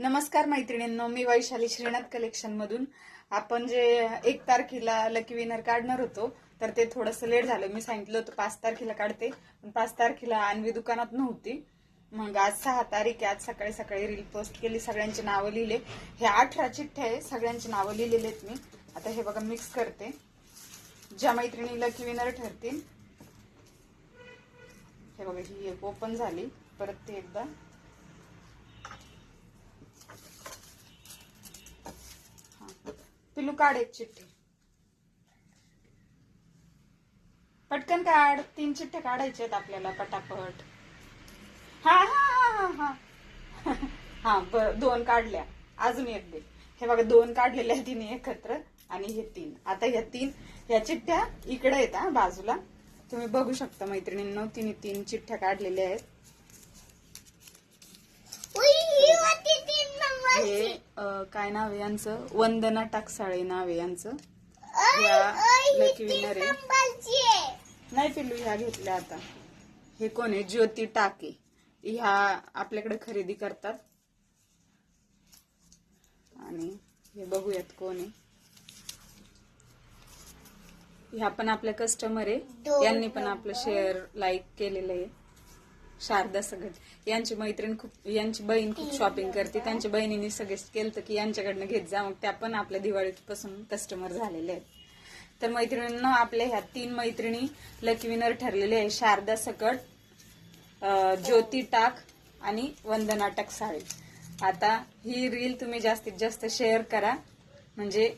नमस्कार मैत्रिणींनो, मी वैशाली श्रीनाथ कलेक्शन मधून. आपण जे 1 तारखेला लकी विनर काढणार होतो तर ते थोडंसं लेट झालं. मी सांगितलं होतं 5 तारखेला काढते, पण 5 तारखेला अन्वी दुकानात नव्हती. मग आज 6 तारीख आहे. आज सकाळी सकाळी रील पोस्ट केली, सगळ्यांची नावं लिहिले. हे 18 चिठ्ठ्या आहे, सगळ्यांची नावं लिहिलेली आहेत मी. आता हे बघा मिक्स करते. ज्या मैत्रिणी लकी विनर ठरतील, हे बघा ही एक ओपन झाली. परत ते एकदा पिलू काढ एक चिठ्ठी, पटकन काढ. 3 चिठ्ठ्या काढायच्या आहेत आपल्याला पटापट. हा हा हा हा हा बर, 2 काढल्या, अजून एक दे. हे बघा 2 काढलेल्या आहेत तिने एकत्र, आणि हे 3. आता ह्या चिठ्ठ्या इकडे येतात बाजूला, तुम्ही बघू शकता मैत्रिणींनो. तिने 3 चिठ्ठ्या काढलेल्या आहेत. हे काय नाव आहे यांचं? वंदना टाकसाळे नाव आहे यांचं. लकी विनर आहे. नाही पिल्लू, ह्या घेतल्या आता. हे कोण आहे? ज्योती टाके. ह्या आपल्याकडे खरेदी करतात. आणि हे बघूयात कोण आहे. ह्या पण आपल्या कस्टमर आहे, यांनी पण आपलं शेअर लाईक केलेलं आहे. शारदा सगट यांची मैत्रीण यांची बहीण खूप शॉपिंग करते. त्यांच्या बहिणीने सजेस्ट केलं की यांच्याकडनं घेत जा. मग त्या पण आपल्या दिवाळीपासून कस्टमर झालेले आहेत. तर मैत्रिणींना आपल्या ह्या 3 मैत्रिणी लकी विनर ठरलेले आहे. शारदा सकट, ज्योती टाक आणि वंदना टाकसाळे. आता ही रील तुम्ही जास्तीत जास्त शेअर करा, म्हणजे